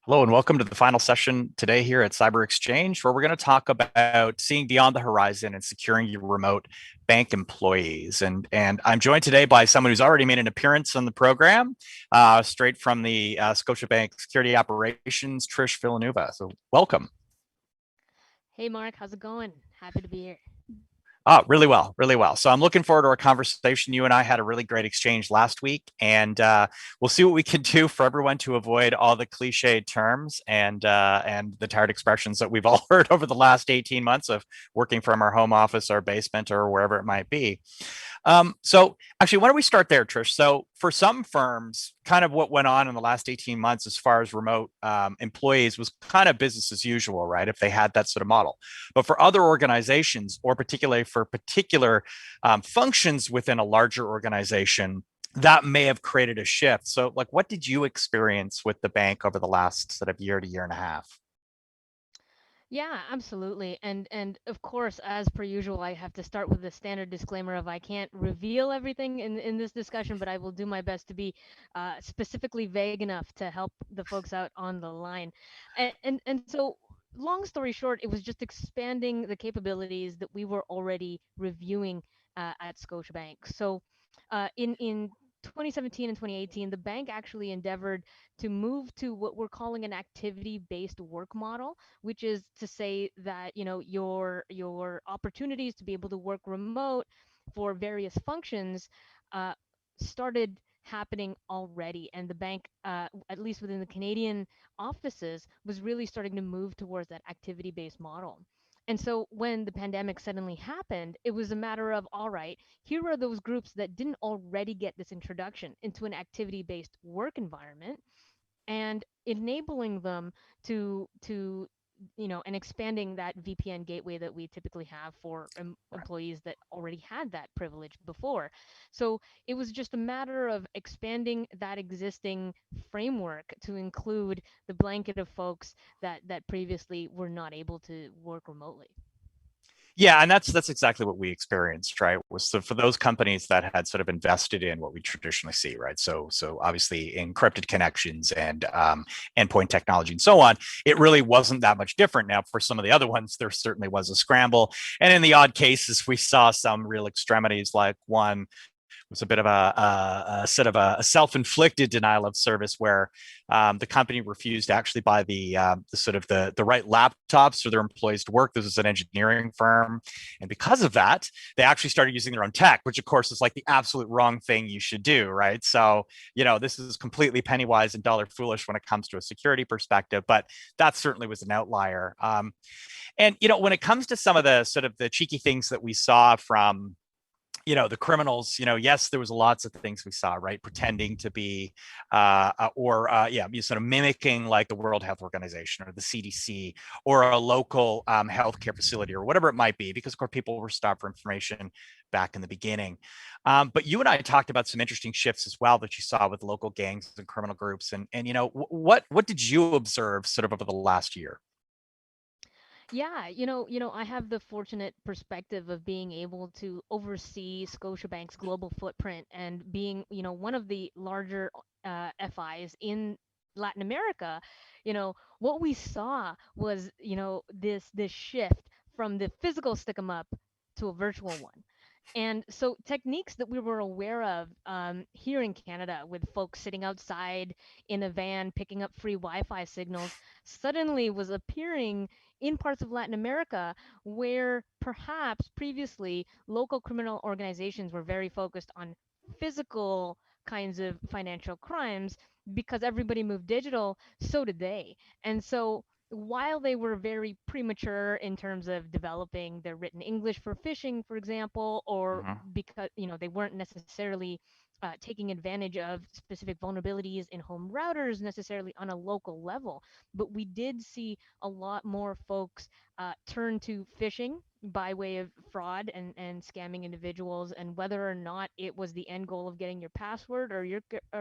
Hello and welcome to the final session today here at siberXchange, where we're going to talk about seeing beyond the horizon and securing your remote bank employees. And I'm joined today by someone who's already made an appearance on the program, straight from the Scotiabank Security Operations, Trish Villanueva. So welcome. Hey Mark, how's it going? Happy to be here. Oh, really well, really well. So I'm looking forward to our conversation. You and I had a really great exchange last week, and we'll see what we can do for everyone to avoid all the cliched terms and the tired expressions that we've all heard over the last 18 months of working from our home office, our basement, or wherever it might be. So actually, why don't we start there, Trish? So for some firms, kind of what went on in the last 18 months as far as remote employees was kind of business as usual, right? If they had that sort of model. But for other organizations, or particularly for particular functions within a larger organization, that may have created a shift. So, like, what did you experience with the bank over the last sort of year to year and a half? Yeah, absolutely. And of course, as per usual, I have to start with the standard disclaimer of I can't reveal everything in this discussion, but I will do my best to be specifically vague enough to help the folks out on the line. And so long story short, it was just expanding the capabilities that we were already reviewing at Scotiabank. So in 2017 and 2018, the bank actually endeavored to move to what we're calling an activity-based work model, which is to say that your opportunities to be able to work remote for various functions uh, started happening already, and the bank, at least within the Canadian offices, was really starting to move towards that activity-based model. And so when the pandemic suddenly happened, it was a matter of, all right, here are those groups that didn't already get this introduction into an activity based work environment, and enabling them to and expanding that VPN gateway that we typically have for employees that already had that privilege before. So it was just a matter of expanding that existing framework to include the blanket of folks that previously were not able to work remotely. Yeah, and that's exactly what we experienced, right? Was so for those companies that had sort of invested in what we traditionally see, right? So obviously encrypted connections and endpoint technology and so on, it really wasn't that much different. Now, for some of the other ones, there certainly was a scramble, and in the odd cases, we saw some real extremities, like one was a bit of a sort of a self-inflicted denial of service where the company refused to actually buy the sort of the right laptops for their employees to work. This is an engineering firm, and because of that, they actually started using their own tech, which of course is like the absolute wrong thing you should do, right? So this is completely penny wise and dollar foolish when it comes to a security perspective, but that certainly was an outlier. And when it comes to some of the sort of the cheeky things that we saw from the criminals, yes, there was lots of things we saw, right? Pretending to be, or sort of mimicking like the World Health Organization or the CDC or a local healthcare facility or whatever it might be, because of course people were stopped for information back in the beginning. But you and I talked about some interesting shifts as well that you saw with local gangs and criminal groups. And what did you observe sort of over the last year? Yeah, I have the fortunate perspective of being able to oversee Scotiabank's global footprint and being, one of the larger FIs in Latin America. What we saw was, this shift from the physical stick 'em up to a virtual one. And so techniques that we were aware of here in Canada with folks sitting outside in a van picking up free Wi-Fi signals suddenly was appearing in parts of Latin America where perhaps previously local criminal organizations were very focused on physical kinds of financial crimes. Because everybody moved digital, so did they. And so while they were very premature in terms of developing their written English for phishing, for example, or Mhm. because they weren't necessarily taking advantage of specific vulnerabilities in home routers necessarily on a local level, but we did see a lot more folks turn to phishing by way of fraud and scamming individuals, and whether or not it was the end goal of getting your password or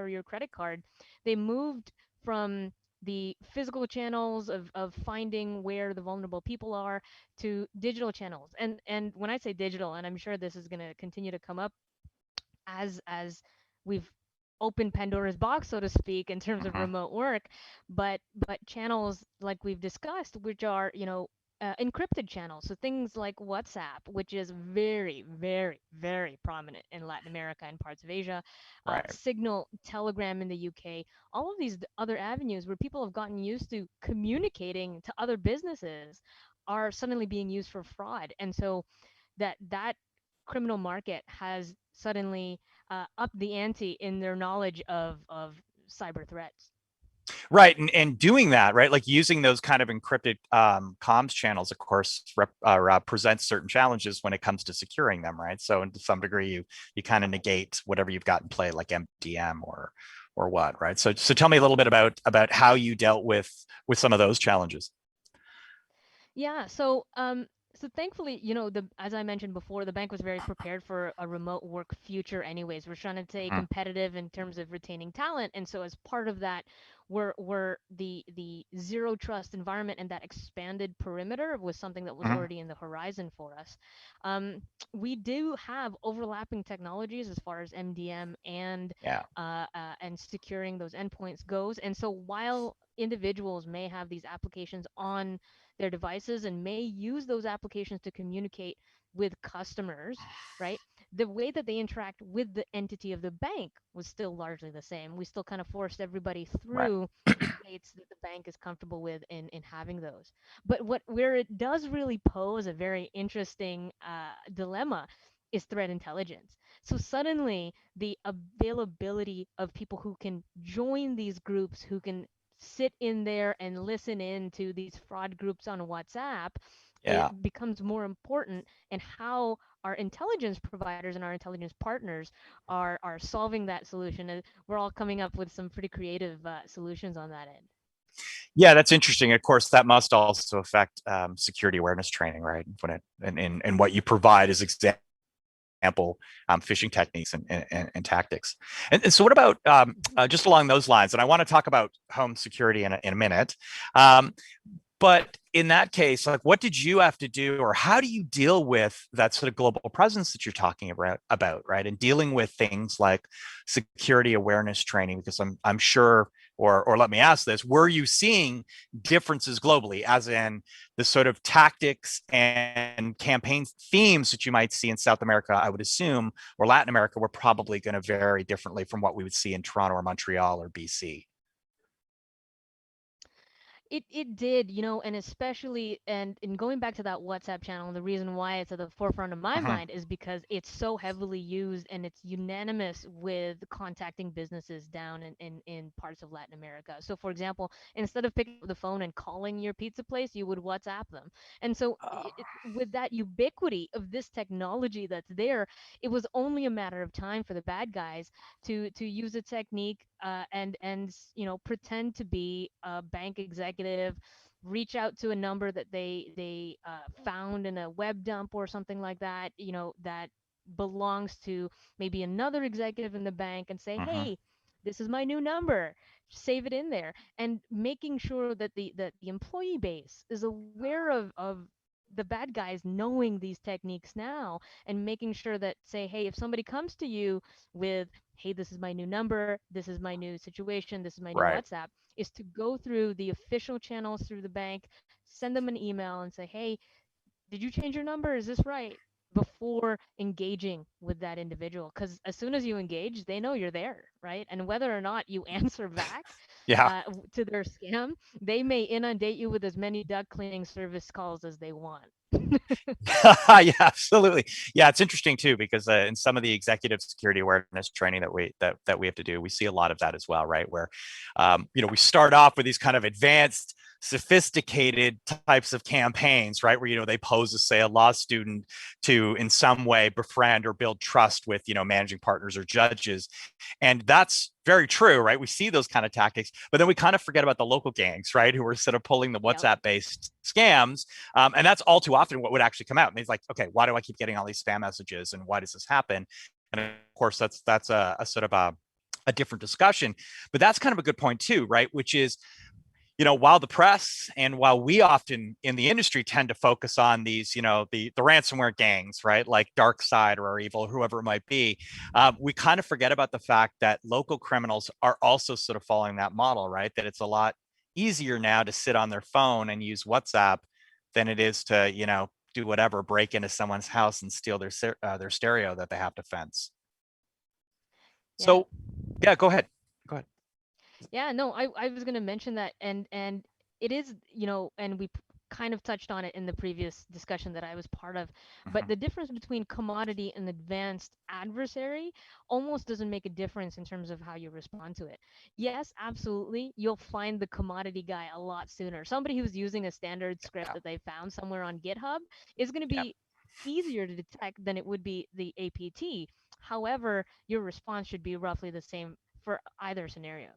your credit card, they moved from the physical channels of finding where the vulnerable people are to digital channels. And when I say digital, and I'm sure this is going to continue to come up as we've open Pandora's box, so to speak, in terms of Hmm. remote work, but channels like we've discussed, which are, encrypted channels. So things like WhatsApp, which is very, very, very prominent in Latin America and parts of Asia, Right. Signal, Telegram in the UK, all of these other avenues where people have gotten used to communicating to other businesses are suddenly being used for fraud. And so that criminal market has suddenly upped the ante in their knowledge of cyber threats. Right, and doing that, right, like using those kind of encrypted comms channels, of course, presents certain challenges when it comes to securing them, right? So, to some degree, you kind of negate whatever you've got in play, like MDM or what, right? So tell me a little bit about how you dealt with some of those challenges. Yeah, so thankfully, the as I mentioned before, the bank was very prepared for a remote work future anyways. We're trying to stay Mhm. competitive in terms of retaining talent. And so as part of that, we're the zero trust environment and that expanded perimeter was something that was Mhm. already in the horizon for us. Um, we do have overlapping technologies as far as MDM Yeah. and securing those endpoints goes. And so while individuals may have these applications on their devices and may use those applications to communicate with customers, right? The way that they interact with the entity of the bank was still largely the same. We still kind of forced everybody Right. through the gates that the bank is comfortable with in having those. But where it does really pose a very interesting dilemma is threat intelligence. So suddenly the availability of people who can join these groups, who can sit in there and listen in to these fraud groups on WhatsApp, Yeah. it becomes more important, and how our intelligence providers and our intelligence partners are solving that solution. And we're all coming up with some pretty creative solutions on that end. Yeah, that's interesting. Of course, that must also affect security awareness training, right? When it and what you provide as example phishing techniques and tactics. And so, what about Mhm. just along those lines? And I want to talk about home security in a minute. Um, but in that case, like, what did you have to do, or how do you deal with that sort of global presence that you're talking about, right? And dealing with things like security awareness training, because I'm sure, or let me ask this: were you seeing differences globally, as in the sort of tactics and campaign themes that you might see in South America? I would assume, or Latin America, were probably going to vary differently from what we would see in Toronto or Montreal or BC. It did, and especially and in going back to that WhatsApp channel, and the reason why it's at the forefront of my Mm-hmm. mind is because it's so heavily used and it's unanimous with contacting businesses down in parts of Latin America. So for example, instead of picking up the phone and calling your pizza place, you would WhatsApp them. And so with that ubiquity of this technology that's there, it was only a matter of time for the bad guys to use a technique and pretend to be a bank executive, reach out to a number that they found in a web dump or something like that, that belongs to maybe another executive in the bank, and say, Mm-hmm. hey, this is my new number, save it in there. And making sure that the employee base is aware of the bad guys knowing these techniques now, and making sure that, say, hey, if somebody comes to you with, hey, this is my new number, this is my new situation, this is my new Right. WhatsApp, is to go through the official channels through the bank, send them an email and say, hey, did you change your number? Is this right? Before engaging with that individual. Because as soon as you engage, they know you're there, right? And whether or not you answer back Yeah. to their scam, they may inundate you with as many duck cleaning service calls as they want. Yeah, absolutely. Yeah, it's interesting too, because in some of the executive security awareness training that we have to do, we see a lot of that as well, right? Where we start off with these kind of advanced, sophisticated types of campaigns, right? Where they pose as, say, a law student to in some way befriend or build trust with managing partners or judges, and that's very true, right? We see those kind of tactics, but then we kind of forget about the local gangs, right? Who are sort of pulling the Yep. WhatsApp based scams. And that's all too often what would actually come out. And he's like, okay, why do I keep getting all these spam messages, and why does this happen? And of course, that's a sort of a different discussion. But that's kind of a good point too, right? Which is, while the press and while we often in the industry tend to focus on these, the ransomware gangs, right, like Dark Side or Evil, whoever it might be, we kind of forget about the fact that local criminals are also sort of following that model, right? That it's a lot easier now to sit on their phone and use WhatsApp than it is to, do whatever, break into someone's house and steal their stereo that they have to fence. Yeah. So, yeah, go ahead. Go ahead. Yeah, no, I was gonna mention that, and it is, and we kind of touched on it in the previous discussion that I was part of, but Mhm. the difference between commodity and advanced adversary almost doesn't make a difference in terms of how you respond to it. Yes, absolutely, you'll find the commodity guy a lot sooner. Somebody who's using a standard script Yeah. that they found somewhere on GitHub is gonna Yeah. be easier to detect than it would be the APT. However, your response should be roughly the same for either scenario.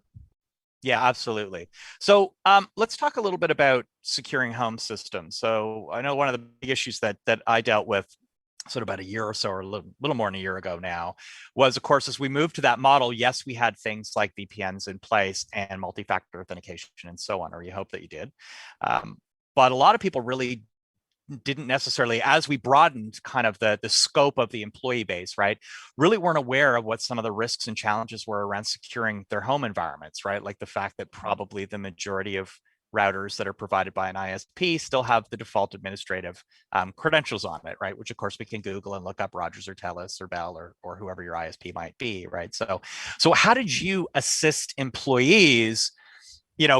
Yeah, absolutely. So let's talk a little bit about securing home systems. So I know one of the big issues that I dealt with sort of about a year or so, or a little more than a year ago now, was, of course, as we moved to that model, yes, we had things like VPNs in place and multi-factor authentication and so on, or you hope that you did. But a lot of people really didn't necessarily, as we broadened kind of the scope of the employee base, right, really weren't aware of what some of the risks and challenges were around securing their home environments, right? Like the fact that Mhm. probably the majority of routers that are provided by an ISP still have the default administrative credentials on it, right? Which of course we can Google and look up Rogers or Telus or Bell or whoever your ISP might be, right? So how did you assist employees,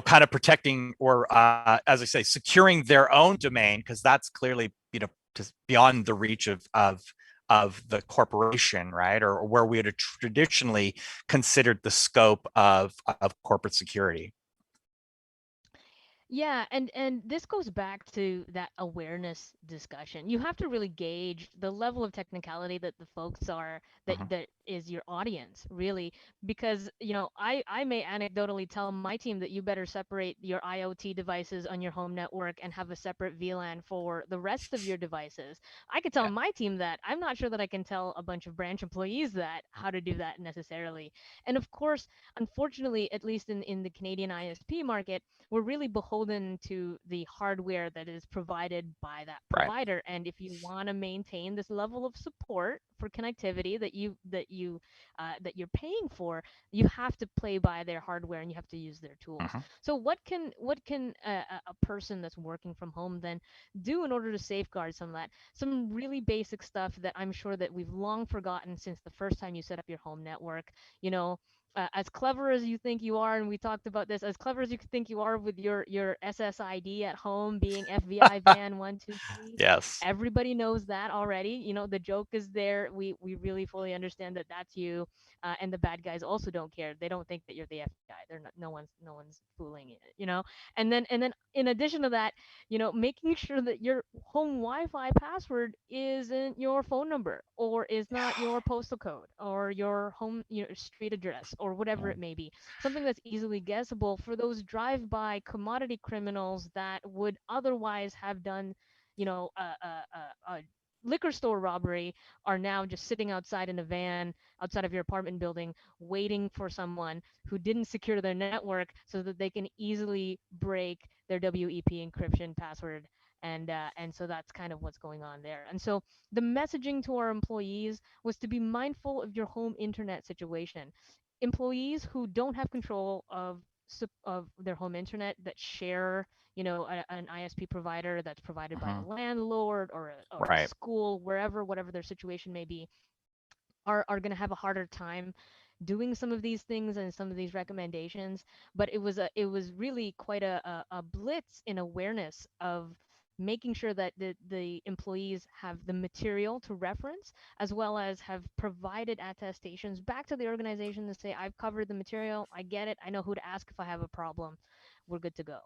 kind of protecting or, as I say, securing their own domain, because that's clearly, just beyond the reach of the corporation, right? Or where we had traditionally considered the scope of corporate security. Yeah, and this goes back to that awareness discussion. You have to really gauge the level of technicality that the folks are Mhm. that is your audience, really, because I may anecdotally tell my team that you better separate your IoT devices on your home network and have a separate VLAN for the rest of your devices. I could tell Yeah. my team that. I'm not sure that I can tell a bunch of branch employees that how to do that necessarily. And of course, unfortunately, at least in the Canadian ISP market, we're really beholden to the hardware that is provided by that Right. provider. And if you want to maintain this level of support for connectivity that you're paying for, you have to play by their hardware and you have to use their tools. Mhm. So what can a person that's working from home then do in order to safeguard some of that? Some really basic stuff that I'm sure that we've long forgotten since the first time you set up your home network. You know, as clever as you think you are, and we talked about this, as clever as you think you are with your SSID at home being FBI van 123, Yes. everybody knows that already. The joke is there. We really fully understand that that's you, and the bad guys also don't care. They don't think that you're the FBI. They're not. No one's fooling it. And then in addition to that, making sure that your home Wi-Fi password isn't your phone number or is not your postal code or your home your street address or whatever it may be. Something that's easily guessable for those drive-by commodity criminals that would otherwise have done, a liquor store robbery are now just sitting outside in a van outside of your apartment building waiting for someone who didn't secure their network so that they can easily break their WEP encryption password, and so that's kind of what's going on there. And so the messaging to our employees was to be mindful of your home internet situation. Employees who don't have control of their home internet that share, an ISP provider that's provided by a Mhm. landlord or a Right. school, wherever, whatever their situation may be, are going to have a harder time doing some of these things and some of these recommendations. But it was really quite a blitz in awareness of making sure that the employees have the material to reference, as well as have provided attestations back to the organization to say, I've covered the material, I get it, I know who to ask if I have a problem, we're good to go.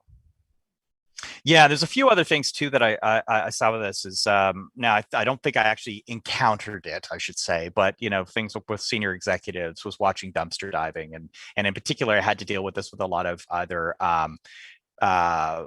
Yeah, there's a few other things too that I saw with this is, now I don't think I actually encountered it, I should say, but things with senior executives was watching dumpster diving, and in particular I had to deal with this with a lot of either uh,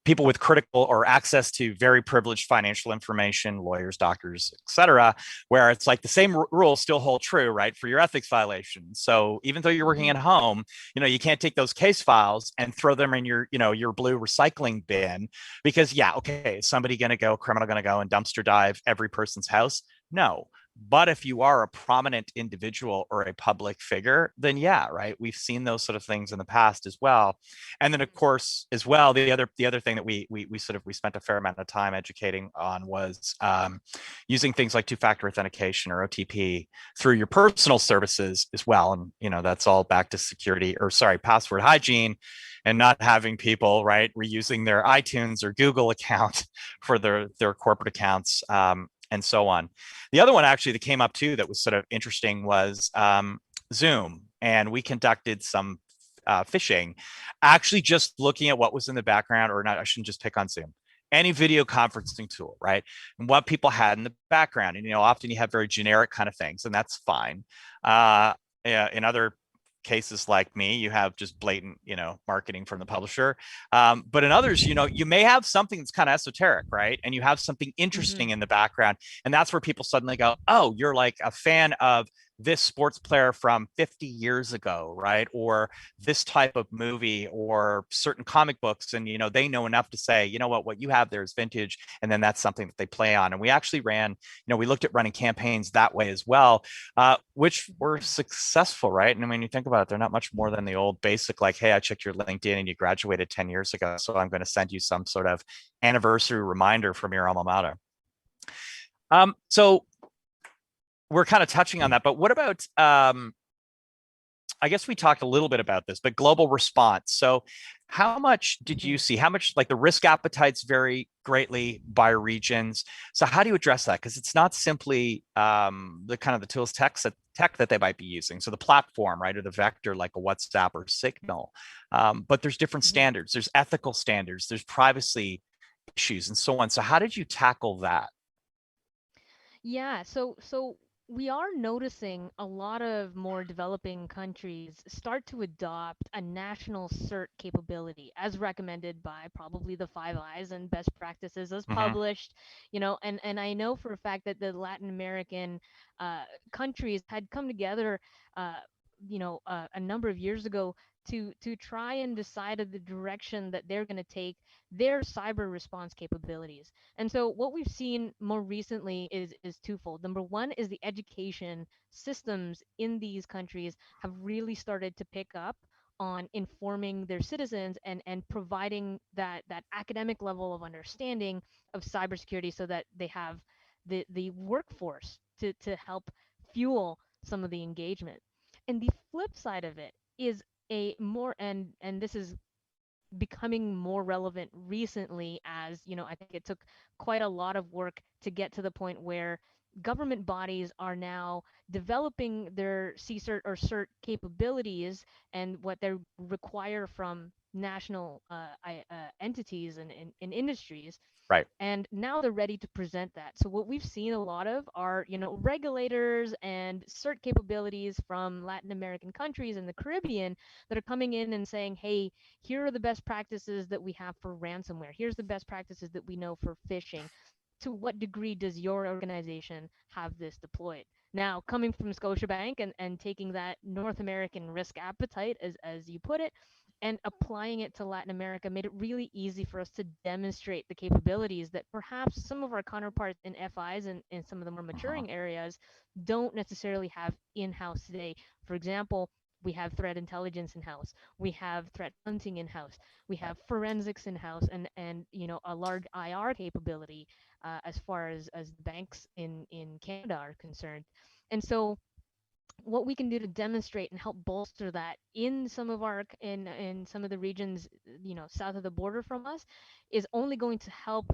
people with critical or access to very privileged financial information, lawyers, doctors, et cetera, where it's like the same rules still hold true, right, for your ethics violations. So even though you're working Mm-hmm. at home, you can't take those case files and throw them in your blue recycling bin because, yeah, okay, is somebody going to go, criminal going to go and dumpster dive every person's house? No. But if you are a prominent individual or a public figure, then yeah, right. We've seen those sort of things in the past as well. And then of course as well, the other thing that we spent a fair amount of time educating on was using things like two-factor authentication or OTP through your personal services as well. And that's all back to security, or sorry, password hygiene, and not having people right reusing their iTunes or Google account for their corporate accounts, and so on. The other one actually that came up too that was sort of interesting was Zoom, and we conducted some phishing, actually just looking at what was in the background, or not, I shouldn't just pick on Zoom, any video conferencing tool, right? And what people had in the background. And, often you have very generic kind of things, and that's fine. Yeah, in other cases like me, you have just blatant, marketing from the publisher. But in others, you may have something that's kind of esoteric, right? And you have something Mm-hmm. interesting in the background. And that's where people suddenly go, oh, you're like a fan of this sports player from 50 years ago, right? Or this type of movie or certain comic books. And, they know enough to say, what you have there is vintage. And then that's something that they play on. And we actually ran, we looked at running campaigns that way as well, which were successful, right? And when you think about it, they're not much more than the old basic, like, hey, I checked your LinkedIn and you graduated 10 years ago. So I'm going to send you some sort of anniversary reminder from your alma mater. So we're kind of touching on that, but what about, I guess we talked a little bit about this, but global response. So how much did you Mm-hmm. see, how much, like, the risk appetites vary greatly by regions? So how do you address that? Because it's not simply the kind of the tools tech that they might be using. So the platform, right, or the vector, like a WhatsApp or Signal. But there's different Mm-hmm. standards. There's ethical standards. There's privacy issues and so on. So how did you tackle that? Yeah, so we are noticing a lot of more developing countries start to adopt a national cert capability as recommended by probably the Five Eyes and best practices as Mm-hmm. published, and I know for a fact that the Latin American uh, countries had come together, uh, a number of years ago to try and decide of the direction that they're going to take their cyber response capabilities. And so what we've seen more recently is twofold. Number one is the education systems in these countries have really started to pick up on informing their citizens and providing that academic level of understanding of cybersecurity so that they have the workforce to help fuel some of the engagement. And the flip side of it is a more and this is becoming more relevant recently, as I think it took quite a lot of work to get to the point where government bodies are now developing their CSERT or CERT capabilities and what they require from national entities and industries, Right. and now they're ready to present that. So what we've seen a lot of are, regulators and cert capabilities from Latin American countries and the Caribbean that are coming in and saying, hey, here are the best practices that we have for ransomware. Here's the best practices that we know for phishing. To what degree does your organization have this deployed? Now, coming from Scotiabank and taking that North American risk appetite, as you put it, and applying it to Latin America made it really easy for us to demonstrate the capabilities that perhaps some of our counterparts in FIs and in some of the more Uh-huh. maturing areas don't necessarily have in-house today. For example, we have threat intelligence in-house, we have threat hunting in-house, we Right. have forensics in-house, and a large IR capability as far as the banks in Canada are concerned. And so what we can do to demonstrate and help bolster that in some of our in some of the regions, south of the border from us, is only going to help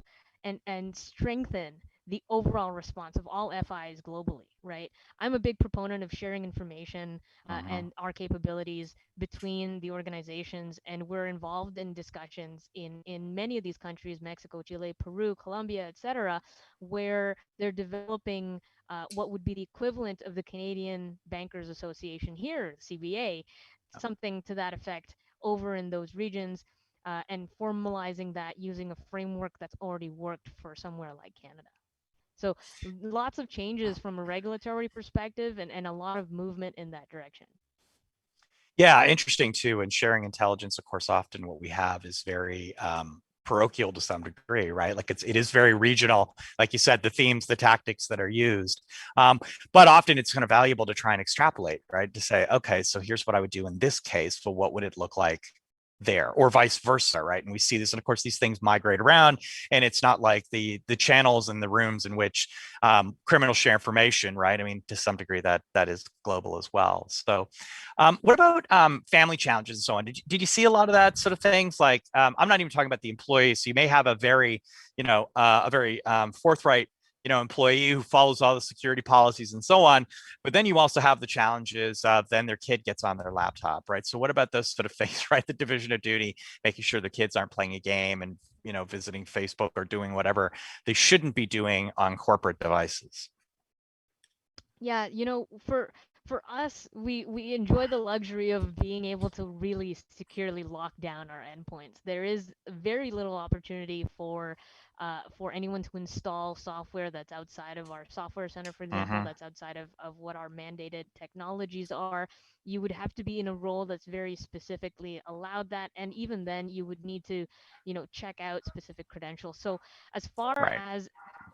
and strengthen the overall response of all FIs globally, right? I'm a big proponent of sharing information Uh-huh. and our capabilities between the organizations, and we're involved in discussions in many of these countries, Mexico, Chile, Peru, Colombia, etc., where they're developing what would be the equivalent of the Canadian Bankers Association here, CBA, something to that effect over in those regions. and formalizing that using a framework that's already worked for somewhere like Canada. So lots of changes from a regulatory perspective and a lot of movement in that direction. Yeah, interesting too. And sharing intelligence, of course, often what we have is very parochial to some degree, right? Like it is very regional. Like you said, the themes, the tactics that are used, but often it's kind of valuable to try and extrapolate, right? To say, okay, so here's what I would do in this case, but what would it look like there, or vice versa, right? And we see this, and of course these things migrate around, and it's not like the channels and the rooms in which criminals share information, right? I mean, to some degree that is global as well. So what about family challenges and so on? Did you see a lot of that sort of things? Like, I'm not even talking about the employees. So you may have a very, a very forthright, employee who follows all the security policies and so on. But then you also have the challenges of then their kid gets on their laptop, right? So what about those sort of things, right? The division of duty, making sure the kids aren't playing a game and, visiting Facebook or doing whatever they shouldn't be doing on corporate devices. Yeah, for us, we enjoy the luxury of being able to really securely lock down our endpoints. There is very little opportunity for anyone to install software that's outside of our software center, for example, Mm-hmm. that's outside of what our mandated technologies are. You would have to be in a role that's very specifically allowed that, and even then, you would need to, check out specific credentials. So as far Right. as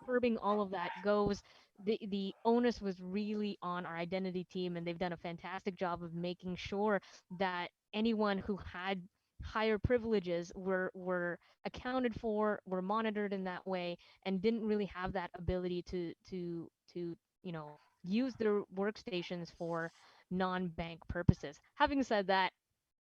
curbing all of that goes, the onus was really on our identity team, and they've done a fantastic job of making sure that anyone who had higher privileges were accounted for, were monitored in that way, and didn't really have that ability to use their workstations for non-bank purposes. Having said that,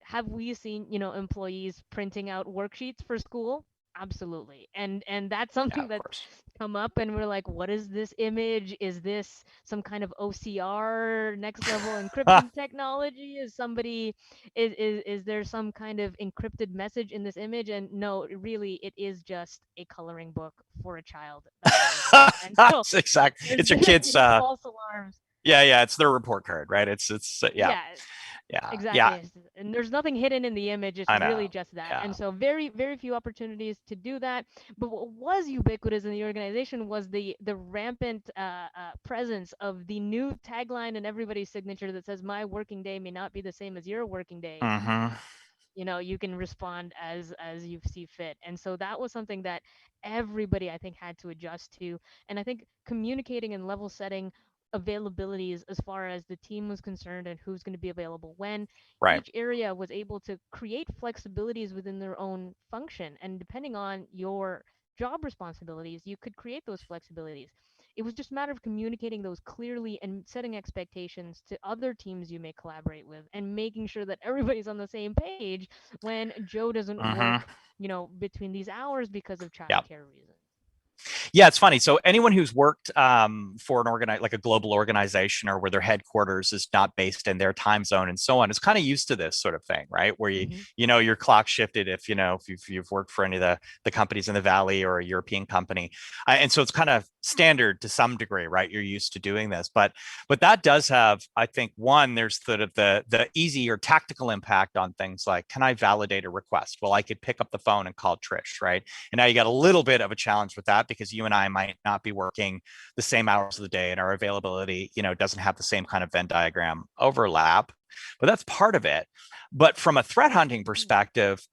have we seen, employees printing out worksheets for school? Absolutely. And that's Yeah, something of that's course. come up, and we're like, what is this image? Is this some kind of OCR next level encryption technology? Is there some kind of encrypted message in this image? And no, really it is just a coloring book for a child. That's all it is. And so That's exact. there's It's your been a kids. few false alarms. Yeah. It's their report card, right? It's yeah, Yeah, yeah. exactly. And there's nothing hidden in the image. It's I really know. just that. Yeah. And so very, very few opportunities to do that. But what was ubiquitous in the organization was the rampant presence of the new tagline in everybody's signature that says, "My working day may not be the same as your working day. Mm-hmm. You can respond as you see fit." And so that was something that everybody, I think, had to adjust to. And I think communicating and level setting availabilities as far as the team was concerned and who's going to be available when, Right. each area was able to create flexibilities within their own function, and depending on your job responsibilities, you could create those flexibilities. It was just a matter of communicating those clearly and setting expectations to other teams you may collaborate with, and making sure that everybody's on the same page when Joe doesn't Mm-hmm. work, between these hours because of Yeah. childcare reasons. Yeah, it's funny. So anyone who's worked for an like a global organization, or where their headquarters is not based in their time zone and so on, is kind of used to this sort of thing, right? Where Hmm. your clock shifted if you've worked for any of the companies in the valley or a European company, and so it's kind of standard to some degree, right? You're used to doing this, but that does have, I think, one, there's sort of the easy or tactical impact on things like, can I validate a request? Well, I could pick up the phone and call Trish, right? And now you got a little bit of a challenge with that, because you and I might not be working the same hours of the day, and our availability, doesn't have the same kind of Venn diagram overlap. But that's part of it. But from a threat hunting Hmm. perspective,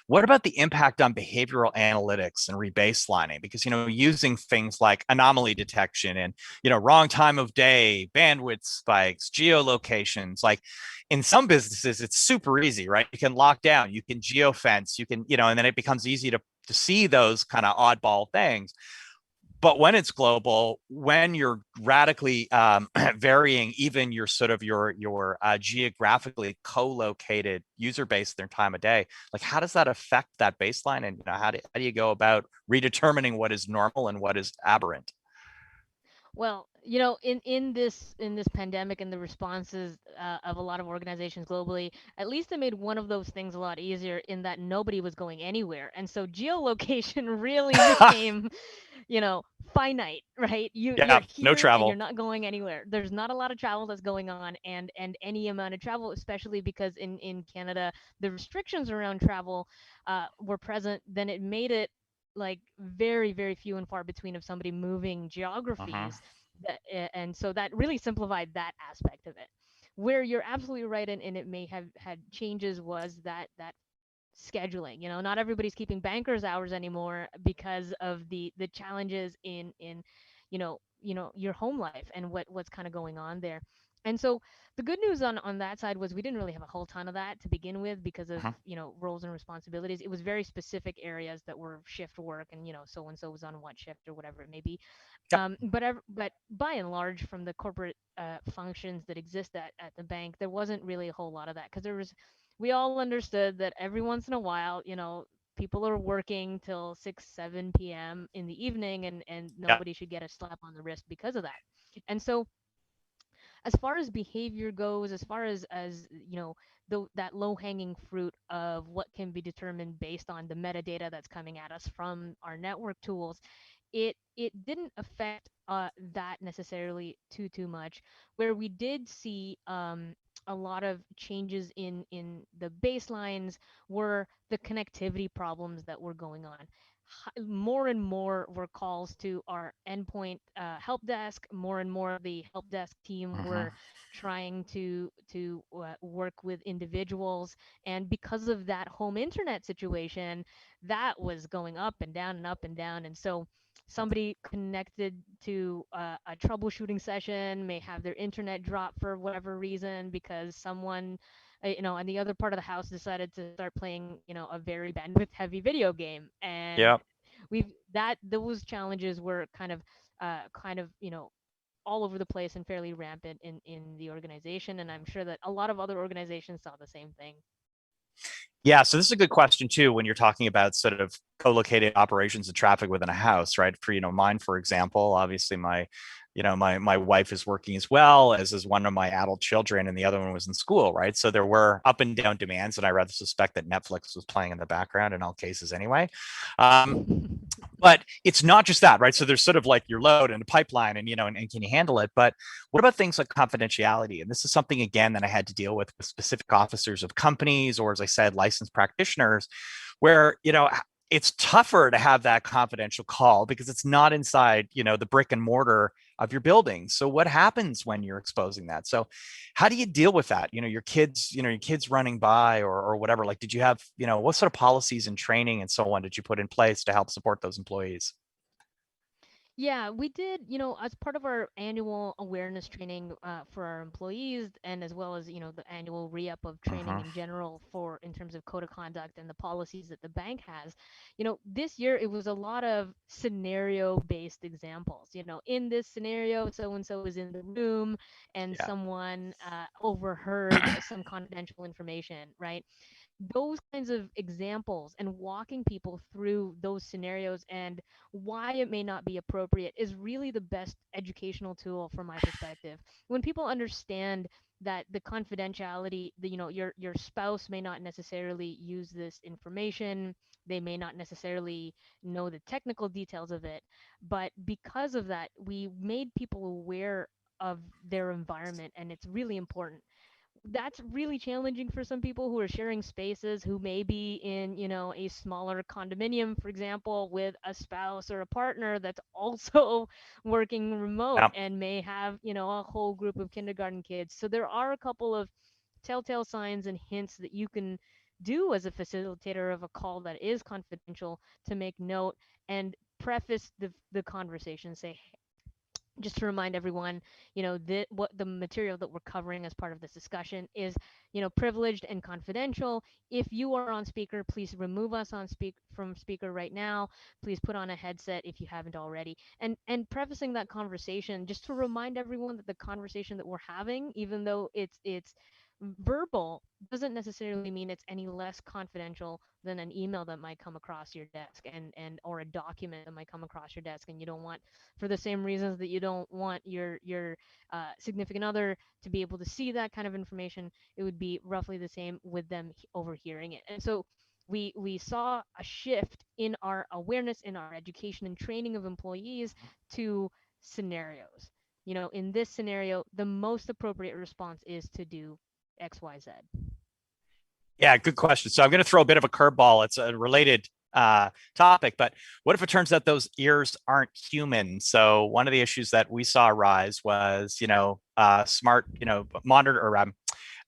what about the impact on behavioral analytics and rebaselining? Because, using things like anomaly detection and, wrong time of day, bandwidth spikes, geolocations, like in some businesses, it's super easy, right? You can lock down, you can geofence, you can, and then it becomes easy to see those kind of oddball things. But when it's global, when you're radically varying even your sort of your geographically co-located user base, their time of day, like how does that affect that baseline? And how do you go about redetermining what is normal and what is aberrant? Well, in this pandemic and the responses of a lot of organizations globally, at least it made one of those things a lot easier in that nobody was going anywhere, and so geolocation really became, you know, finite, right? You're Yeah, no here and you're travel. not going anywhere. There's not a lot of travel that's going on, and any amount of travel, especially because in Canada the restrictions around travel were present, then it made it like very very few and far between of somebody moving Hmm. geographies and so that really simplified that aspect of it. Where you're absolutely right, and it may have had changes was that scheduling. Not everybody's keeping bankers hours anymore because of the challenges in your home life and what's kind of going on there. And so the good news on that side was we didn't really have a whole ton of that to begin with because of Hmm. roles and responsibilities. It was very specific areas that were shift work, and so and so was on what shift or whatever it may be. Yep. But by and large, from the corporate functions that exist at the bank, there wasn't really a whole lot of that because we all understood that every once in a while, people are working till 6, 7 p.m. in the evening, and Yeah. nobody should get a slap on the wrist because of that. And so as far as behavior goes, as far as that low hanging fruit of what can be determined based on the metadata that's coming at us from our network tools, it didn't affect that necessarily too much. Where we did see a lot of changes in the baselines were the connectivity problems that were going on. More and more were calls to our endpoint help desk. More and more the help desk team Hmm. were trying to work with individuals, and because of that home internet situation, that was going up and down and up and down. And so somebody connected to a troubleshooting session may have their internet drop for whatever reason because someone on the other part of the house decided to start playing a very bandwidth heavy video game. And Yep. we've that those challenges were kind of all over the place and fairly rampant in the organization, and I'm sure that a lot of other organizations saw the same thing. Yeah, so this is a good question too when you're talking about sort of co-located operations and traffic within a house, right? For mine, for example, obviously my wife is working as well as is one of my adult children, and the other one was in school, right? So there were up and down demands, and I rather suspect that Netflix was playing in the background in all cases anyway. Um, but it's not just that, right? So there's sort of like your load and the pipeline, and and can you handle it? But what about things like confidentiality? And this is something again that I had to deal with specific officers of companies, or as I said, licensed practitioners, where it's tougher to have that confidential call because it's not inside the brick and mortar of your building. So what happens when you're exposing that? So how do you deal with that? Your kids running by, or whatever. Like, did you have what sort of policies and training and so on did you put in place to help support those employees? Yeah, we did, as part of our annual awareness training for our employees, and as well as, the annual re-up of training Hmm. in general for in terms of code of conduct and the policies that the bank has. This year it was a lot of scenario-based examples. In this scenario, so and so is in the room and Yeah. someone overheard some confidential information, right? Those kinds of examples and walking people through those scenarios and why it may not be appropriate is really the best educational tool from my perspective. When people understand that the confidentiality, your spouse may not necessarily use this information, they may not necessarily know the technical details of it, but because of that, we made people aware of their environment, and it's really important. That's really challenging for some people who are sharing spaces, who may be in a smaller condominium, for example, with a spouse or a partner that's also working remote Yeah. and may have a whole group of kindergarten kids. So there are a couple of telltale signs and hints that you can do as a facilitator of a call that is confidential to make note and preface the conversation. Say, just to remind everyone, what the material that we're covering as part of this discussion is, privileged and confidential. If you are on speaker, please remove us from speaker right now. Please put on a headset if you haven't already. And prefacing that conversation just to remind everyone that the conversation that we're having, even though it's verbal doesn't necessarily mean it's any less confidential than an email that might come across your desk, and or a document that might come across your desk, and you don't want, for the same reasons that you don't want your significant other to be able to see that kind of information. It would be roughly the same with them overhearing it. And so we saw a shift in our awareness, in our education and training of employees to scenarios. In this scenario, the most appropriate response is to do XYZ. Yeah, good question. So I'm going to throw a bit of a curveball. It's a related topic, but what if it turns out those ears aren't human? So one of the issues that we saw rise was, smart, monitor or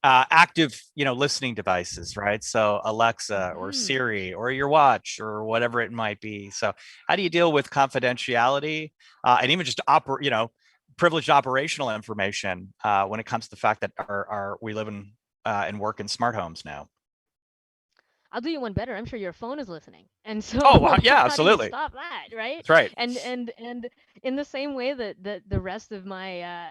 active, listening devices, right? So Alexa or Mm-hmm. Siri or your watch or whatever it might be. So how do you deal with confidentiality and even just privileged operational information when it comes to the fact that our we live in and work in smart homes now? I'll do you one better. I'm sure your phone is listening. And so Oh, wow, yeah, how do you absolutely. stop that, right? That's right. And in the same way that the rest of my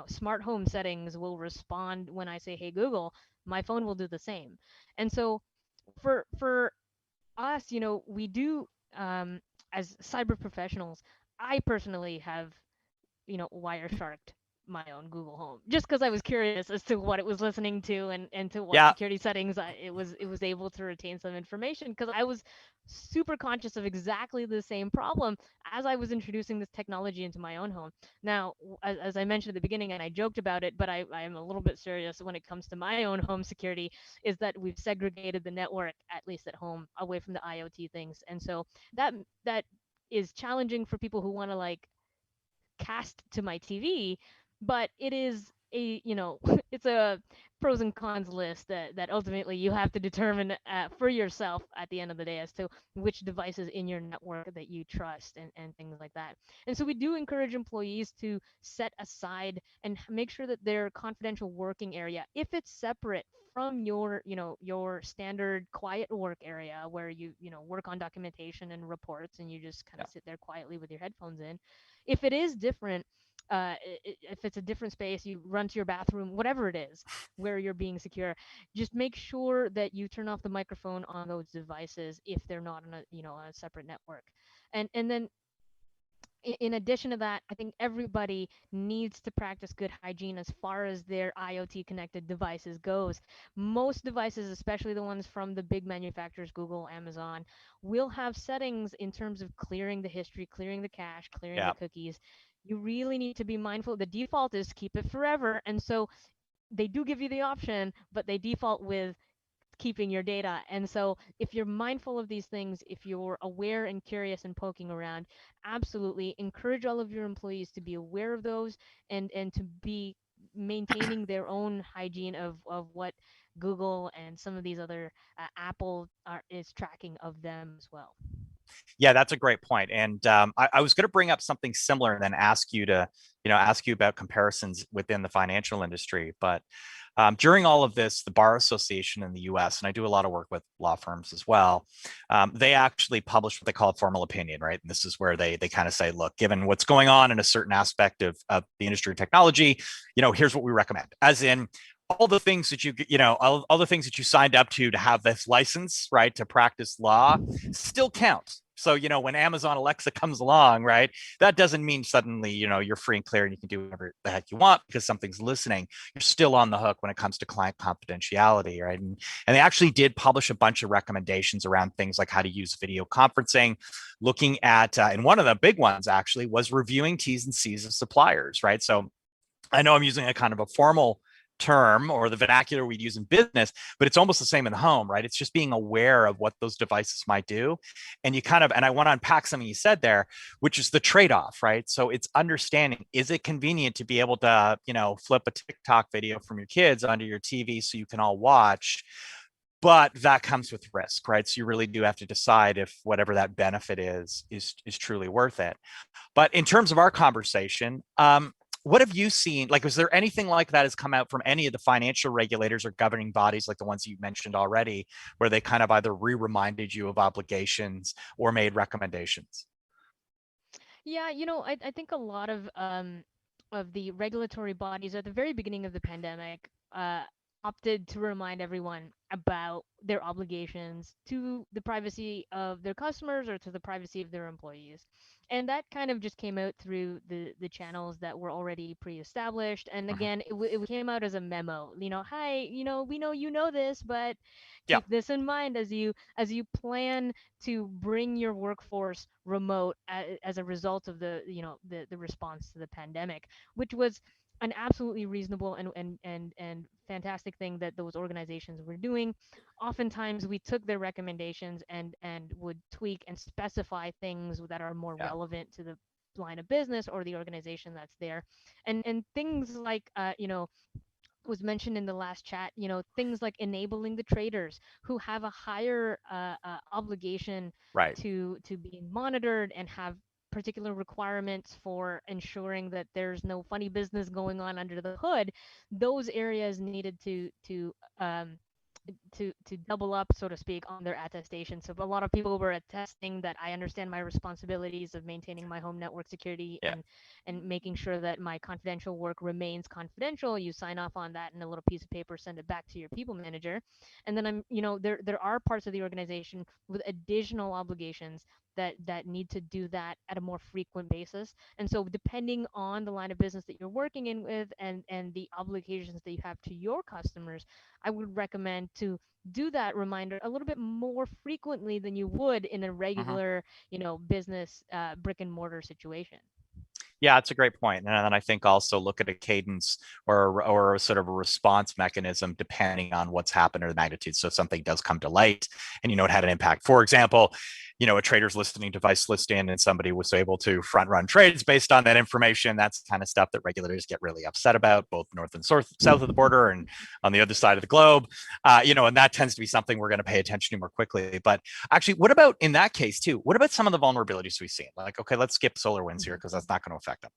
smart home settings will respond when I say, "Hey Google," my phone will do the same. And so for us, we do, as cyber professionals, I personally have, Wiresharked my own Google Home just because I was curious as to what it was listening to, and to what Yeah. security settings it was able to retain some information, because I was super conscious of exactly the same problem as I was introducing this technology into my own home. Now, as I mentioned at the beginning, and I joked about it, but I am a little bit serious when it comes to my own home security, is that we've segregated the network, at least at home, away from the IoT things. And so that is challenging for people who want to like cast to my TV, but it is a, it's a pros and cons list that ultimately you have to determine for yourself at the end of the day, as to which devices in your network that you trust, and things like that. And so we do encourage employees to set aside and make sure that their confidential working area, if it's separate from your standard quiet work area where you work on documentation and reports, and you just kind Yeah. of sit there quietly with your headphones in. If it is different, if it's a different space, you run to your bathroom, whatever it is, where you're being secure, just make sure that you turn off the microphone on those devices if they're not on a separate network. And then in addition to that, I think everybody needs to practice good hygiene as far as their IoT connected devices goes. Most devices, especially the ones from the big manufacturers, Google, Amazon, will have settings in terms of clearing the history, clearing the cache, clearing the Yeah. cookies. You really need to be mindful. The default is keep it forever. And so they do give you the option, but they default with keeping your data. And so if you're mindful of these things, if you're aware and curious and poking around, absolutely encourage all of your employees to be aware of those, and to be maintaining their own hygiene of what Google and some of these other Apple is tracking of them as well. Yeah, that's a great point. And I was going to bring up something similar and then ask you about comparisons within the financial industry. But during all of this, the Bar Association in the US, and I do a lot of work with law firms as well, they actually publish what they call a formal opinion, right? And this is where they kind of say, look, given what's going on in a certain aspect of the industry of technology, here's what we recommend. As in, all the things that all the things that you signed up to have this license, right, to practice law still count. So, when Amazon Alexa comes along, right, that doesn't mean suddenly, you're free and clear and you can do whatever the heck you want because something's listening. You're still on the hook when it comes to client confidentiality, right? And they actually did publish a bunch of recommendations around things like how to use video conferencing, looking at, and one of the big ones actually was reviewing T's and C's of suppliers, right? So I know I'm using a kind of a formal term or the vernacular we'd use in business, but it's almost the same in the home, right? It's just being aware of what those devices might do. And and I want to unpack something you said there, which is the trade off, right? So it's understanding, is it convenient to be able to, flip a TikTok video from your kids onto your TV so you can all watch? But that comes with risk, right? So you really do have to decide if whatever that benefit is truly worth it. But in terms of our conversation, what have you seen? Like, is there anything like that has come out from any of the financial regulators or governing bodies, like the ones you mentioned already, where they kind of either reminded you of obligations or made recommendations? Yeah, I think a lot of the regulatory bodies at the very beginning of the pandemic opted to remind everyone about their obligations to the privacy of their customers or to the privacy of their employees. And that kind of just came out through the channels that were already pre-established. And Mhm. again, it came out as a memo. Hi, we know you know this, but Yeah. keep this in mind as you plan to bring your workforce remote as a result of the response to the pandemic, which was an absolutely reasonable and fantastic thing that those organizations were doing. Oftentimes we took their recommendations and would tweak and specify things that are more Yeah. relevant to the line of business or the organization that's there. And things like was mentioned in the last chat, things like enabling the traders who have a higher obligation Right. to be monitored and have particular requirements for ensuring that there's no funny business going on under the hood. Those areas needed um, to double up, so to speak, on their attestation. So a lot of people were attesting that I understand my responsibilities of maintaining my home network security Yeah. and making sure that my confidential work remains confidential. You sign off on that in a little piece of paper, send it back to your people manager. And then there are parts of the organization with additional obligations that need to do that at a more frequent basis. And so depending on the line of business that you're working in with and the obligations that you have to your customers, I would recommend to do that reminder a little bit more frequently than you would in a Mhm. regular, business brick and mortar situation. Yeah, it's a great point. And then I think also look at a cadence or sort of a response mechanism depending on what's happened or the magnitude. So if something does come to light and it had an impact. For example, a trader's listening device listing and somebody was able to front run trades based on that information. That's the kind of stuff that regulators get really upset about, both north and south of the border and on the other side of the globe. And that tends to be something we're going to pay attention to more quickly. But actually, what about in that case too? What about some of the vulnerabilities we've seen? Like, okay, let's skip SolarWinds here because that's not going to affect them.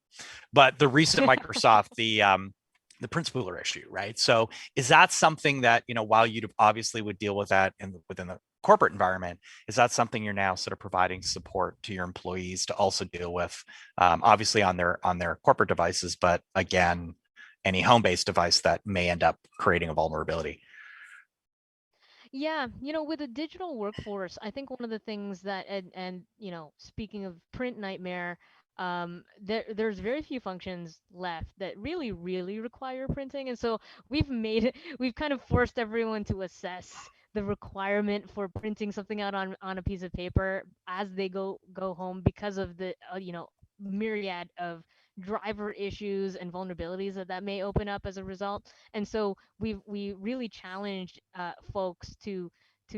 But the recent Microsoft, the Prince Spooler issue, right? So is that something that, while you obviously would deal with that within the corporate environment, is that something you're now sort of providing support to your employees to also deal with, obviously on their corporate devices, but again, any home-based device that may end up creating a vulnerability? Yeah, with a digital workforce, I think one of the things that and speaking of print nightmare, there's very few functions left that really require printing, and so we've kind of forced everyone to assess the requirement for printing something out on a piece of paper as they go home because of the myriad of driver issues and vulnerabilities that may open up as a result. And so we really challenged folks to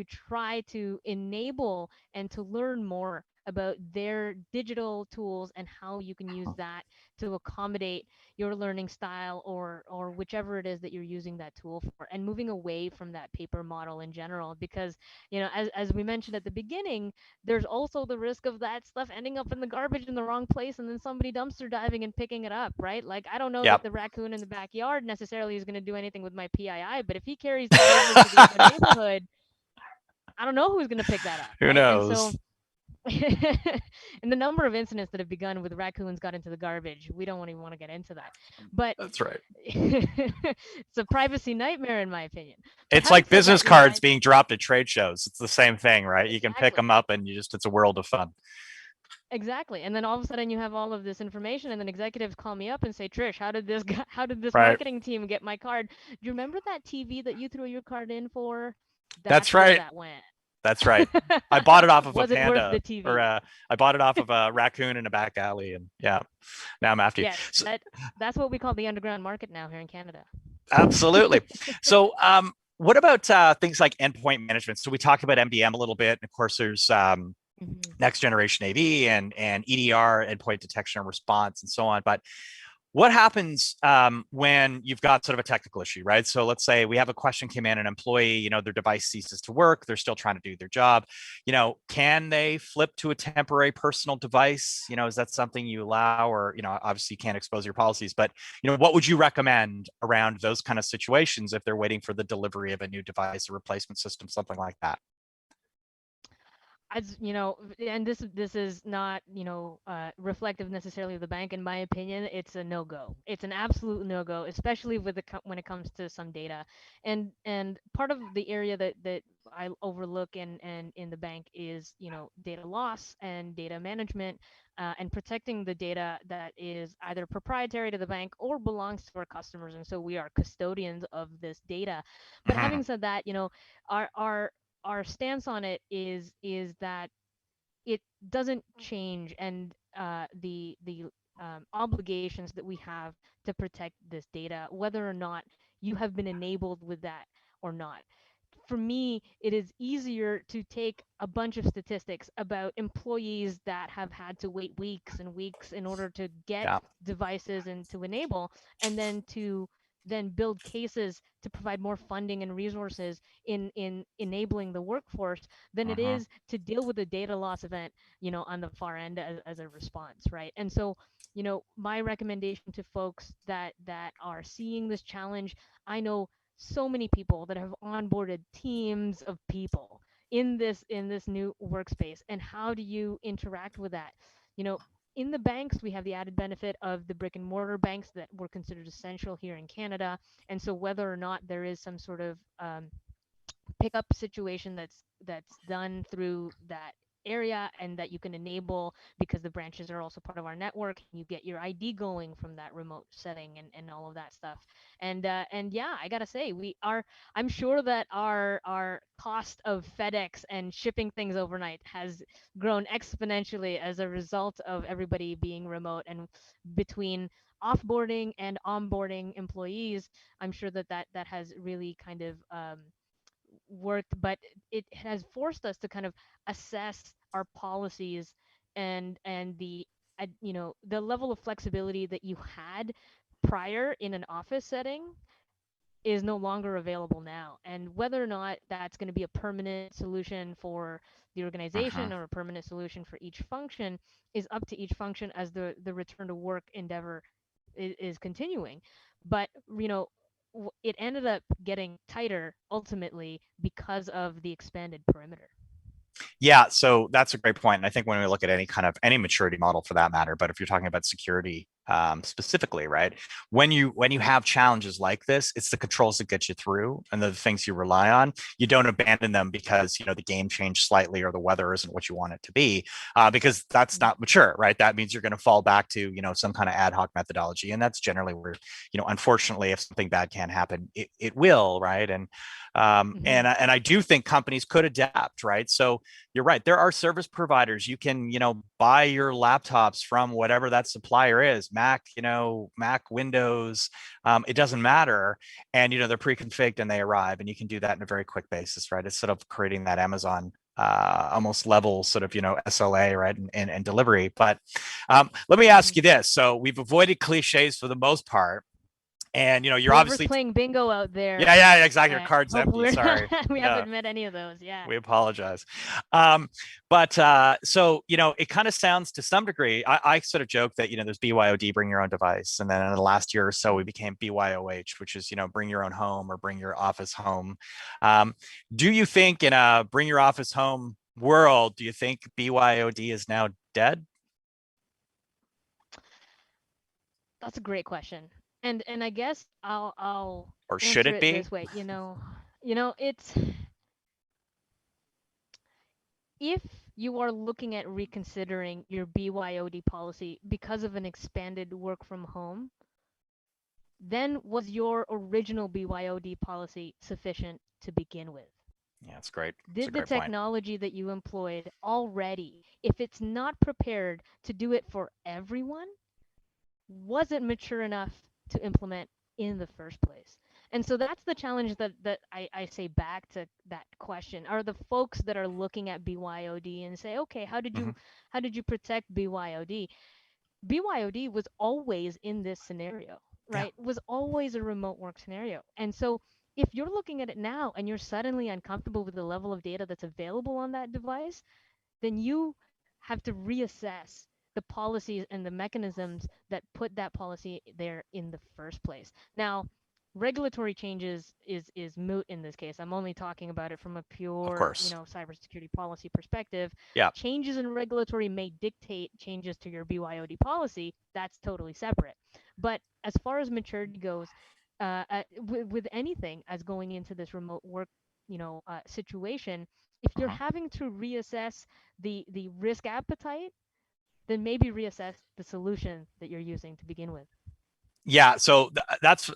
try to enable and to learn more about their digital tools and how you can use that to accommodate your learning style or whichever it is that you're using that tool for, and moving away from that paper model in general. Because as we mentioned at the beginning, there's also the risk of that stuff ending up in the garbage in the wrong place and then somebody dumpster diving and picking it up, right? Like, I don't know Yep. that the raccoon in the backyard necessarily is going to do anything with my PII, but if he carries that over to the other neighborhood, I don't know who's going to pick that up, Who right? And so knows? and the number of incidents that have begun with raccoons got into the garbage, we don't even want to get into that. But That's right. it's a privacy nightmare in my opinion. But It's having like said business that, cards being dropped at trade shows. It's the same thing, right? You can pick exactly. them up and it's a world of fun. Exactly. And then all of a sudden you have all of this information and then executives call me up and say, "Trish, how did this Right. marketing team get my card? Do you remember that TV that you threw your card in for? That's That's where right. that went." That's right. I bought it off of a Was it worth panda, the or TV? I bought it off of a raccoon in a back alley, and yeah, now I'm after you. Yes, So, that's what we call the underground market now here in Canada. absolutely. So, what about things like endpoint management? So we talked about MDM a little bit, and of course, there's Hmm. next generation AV and EDR, endpoint detection and response, and so on. But what happens when you've got sort of a technical issue, right? So let's say we have a question came in, an employee, their device ceases to work, they're still trying to do their job. Can they flip to a temporary personal device? Is that something you allow, or obviously you can't expose your policies, but what would you recommend around those kind of situations if they're waiting for the delivery of a new device, a replacement system, something like that? as you know, and this is not, reflective necessarily of the bank. In my opinion, it's a no go. It's an absolute no go, especially with when it comes to some data. And part of the area that I overlook and in the bank is, data loss and data management, and protecting the data that is either proprietary to the bank or belongs to our customers. And so we are custodians of this data. But Hmm. having said that, our stance on it is that it doesn't change, and the obligations that we have to protect this data, whether or not you have been enabled with that or not. For me, it is easier to take a bunch of statistics about employees that have had to wait weeks and weeks in order to get Yeah. devices and to enable, and then build cases to provide more funding and resources in enabling the workforce than it Hmm. is to deal with a data loss event, on the far end as a response, right? And so, my recommendation to folks that are seeing this challenge, I know so many people that have onboarded teams of people in this new workspace. And how do you interact with that? you know in the banks, we have the added benefit of the brick and mortar banks that were considered essential here in Canada. And so whether or not there is some sort of pickup situation that's done through that area and that you can enable, because the branches are also part of our network, and you get your ID going from that remote setting, and all of that stuff. And yeah, I gotta say, I'm sure that our cost of FedEx and shipping things overnight has grown exponentially as a result of everybody being remote. And between offboarding and onboarding employees, I'm sure that has really kind of worked. But it has forced us to kind of assess our policies, and the level of flexibility that you had prior in an office setting is no longer available now. And whether or not that's going to be a permanent solution for the Hmm. organization or a permanent solution for each function is up to each function as the return to work endeavor is continuing. But it ended up getting tighter ultimately because of the expanded perimeter. Yeah, so that's a great point. And I think when we look at any kind of any maturity model for that matter, but if you're talking about security specifically, right? When you have challenges like this, it's the controls that get you through and the things you rely on. You don't abandon them because the game changed slightly or the weather isn't what you want it to be, because that's Mhm. not mature, right? That means you're going to fall back to some kind of ad hoc methodology, and that's generally where unfortunately, if something bad can happen, it will, right? And Mhm. and I do think companies could adapt, right? So you're right. There are service providers. You can, buy your laptops from whatever that supplier is, Mac, Mac, Windows, it doesn't matter. And, they're pre-configured and they arrive, and you can do that in a very quick basis, right? Instead of creating that Amazon almost level sort of, SLA, right? And delivery. But let me ask Mhm. you this. So we've avoided cliches for the most part. And, you're Whoever's obviously, playing bingo out there, yeah, yeah, exactly. Your card's empty. hopefully Sorry. we Yeah. haven't met any of those. Yeah. We apologize. But so, it kind of sounds to some degree, I sort of joke that, there's BYOD, bring your own device. And then in the last year or so, we Mhm. became BYOH, which is, bring your own home or bring your office home. Um, do you think in a bring your office home world, do you think BYOD is now dead, That's a great question. And I guess I'll or should answer it it be? this way. It's, if you are looking at reconsidering your BYOD policy because of an expanded work from home, then was your original BYOD policy sufficient to begin with? Yeah, it's great. It's a Did the great point. technology that you employed already, if it's not prepared to do it for everyone, wasn't mature enough to implement in the first place? And so that's the challenge that I say back to that question. Are the folks that are looking at BYOD and say, okay, how did Hmm. you how did you protect BYOD? BYOD was always in this scenario, Yeah. right? Was always a remote work scenario. And so if you're looking at it now and you're suddenly uncomfortable with the level of data that's available on that device, then you have to reassess the policies and the mechanisms that put that policy there in the first place. Now, regulatory changes is moot in this case. I'm only talking about it from a Of pure, course. cybersecurity policy perspective. Yeah. Changes in regulatory may dictate changes to your BYOD policy. That's totally separate. But as far as maturity goes, with anything as going into this remote work, situation, if you're Uh-huh. having to reassess the risk appetite, then maybe reassess the solution that you're using to begin with. Yeah, so that's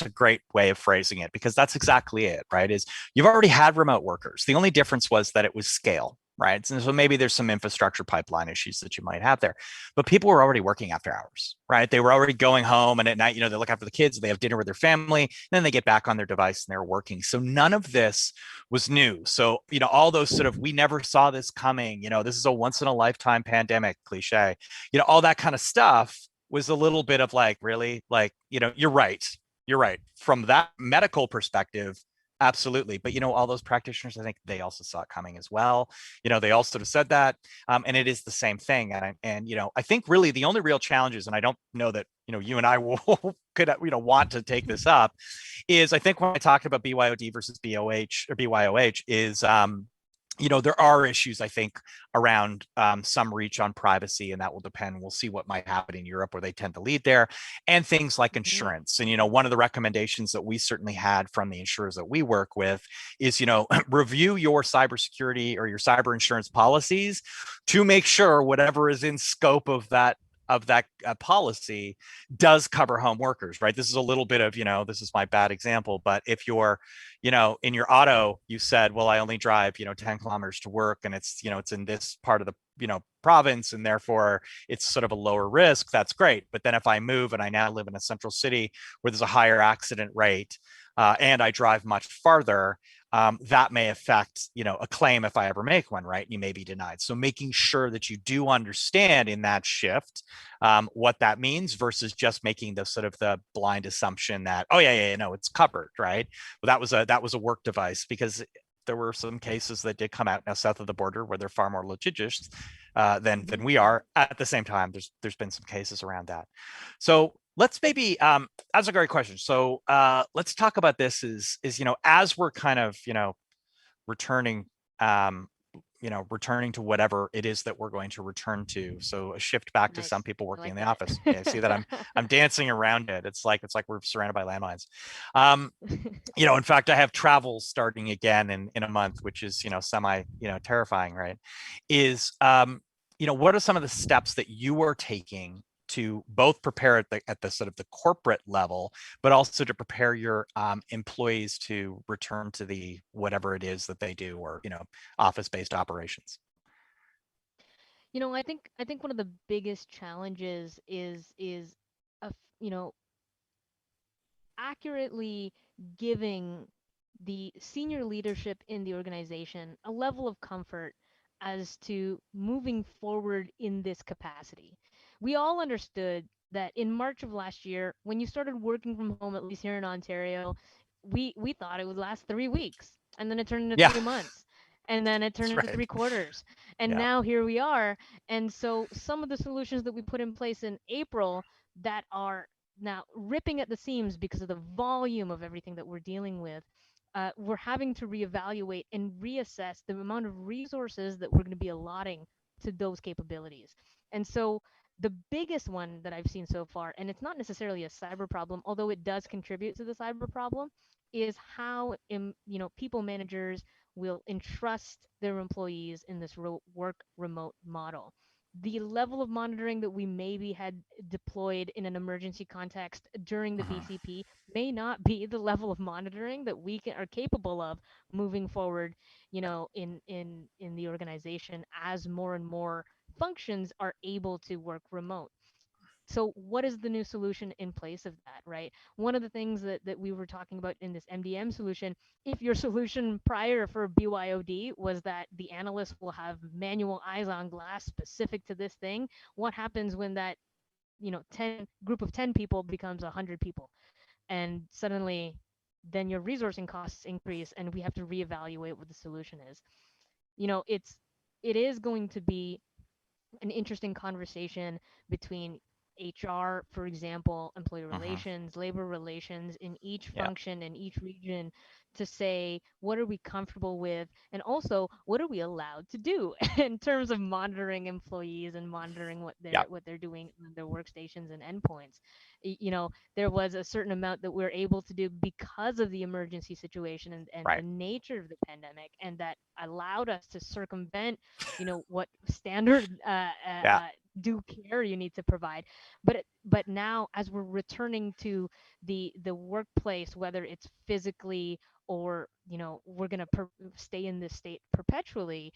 a great way of phrasing it, because that's exactly it, right? Is you've already had remote workers. The only difference was that it was scale, right? And so maybe there's some infrastructure pipeline issues that you might have there, but people were already working after hours, right? They were already going home, and at night, they look after the kids, they have dinner with their family, and then they get back on their device and they're working. So none of this was new. So all those sort of, we never saw this coming. This is a once in a lifetime pandemic cliche. All that kind of stuff was a little bit of like, really, like, you're right from that medical perspective, absolutely. But all those practitioners, I think they also saw it coming as well. They all sort of said that, and it is the same thing. And I think really the only real challenges, and I don't know that you and I will could want to take this up, is I think when I talk about BYOD versus BOH or BYOH is there are issues, I think, around some reach on privacy, and that will depend. We'll see what might happen in Europe, where they tend to lead there, and things like Hmm. insurance. And one of the recommendations that we certainly had from the insurers that we work with is review your cybersecurity or your cyber insurance policies to make sure whatever is in scope of that policy does cover home workers, right? This is a little bit of, this is my bad example, but if you're, in your auto, you said, well, I only drive, 10 kilometers to work, and it's in this part of the, province, and therefore it's sort of a lower risk. That's great. But then if I move and I now live in a central city where there's a higher accident rate, and I drive much farther, that may affect, a claim if I ever make one, right? You may be denied. So making sure that you do understand in that shift, what that means, versus just making the sort of the blind assumption that, oh yeah, no, it's covered, right? Well, that was a work device, because there were some cases that did come out now south of the border where they're far more litigious than Hmm. we are. At the same time, there's been some cases around that. So let's maybe that's a great question. So let's talk about this is as we're kind of returning um, returning to whatever it is that we're going to return to. So a shift back to some Nice. people I working like in the that. office. Yeah, see that I'm dancing around it. It's like we're surrounded by landmines. Um, in fact, I have travel starting again in a month, which is semi terrifying, right? Is what are some of the steps that you are taking to both prepare at the sort of the corporate level, but also to prepare your employees to return to the whatever it is that they do, or office-based operations. I think one of the biggest challenges is a f- you know accurately giving the senior leadership in the organization a level of comfort as to moving forward in this capacity. We all understood that in March of last year, when you started working from home, at least here in Ontario, we thought it would last 3 weeks, and then it turned into Yeah, 3 months, and then it turned that's into right. 3 quarters, and Yeah. now here we are. And so some of the solutions that we put in place in April that are now ripping at the seams because of the volume of everything that we're dealing with, we're having to reevaluate and reassess the amount of resources that we're going to be allotting to those capabilities. And so the biggest one that I've seen so far, and it's not necessarily a cyber problem, although it does contribute to the cyber problem, is how people managers will entrust their employees in this work remote model. The level of monitoring that we maybe had deployed in an emergency context during the Mhm. BCP may not be the level of monitoring that are capable of moving forward, in the organization as more and more functions are able to work remote. So what is the new solution in place of that, right? One of the things that we were talking about in this MDM solution, if your solution prior for BYOD was that the analyst will have manual eyes on glass specific to this thing, what happens when that 10 group of 10 people becomes 100 people, and suddenly then your resourcing costs increase and we have to reevaluate what the solution is. It is going to be an interesting conversation between HR, for example, employee Hmm. relations, labor relations in each Yeah. function in each region to say what are we comfortable with, and also what are we allowed to do in terms of monitoring employees and monitoring Yeah. what they're doing on their workstations and endpoints. You know, there was a certain amount that we're able to do because of the emergency situation and the Right. nature of the pandemic, and that allowed us to circumvent, you know, what standard Yeah. due care you need to provide. But now, as we're returning to the workplace, whether it's physically or, you know, we're going to stay in this state perpetually,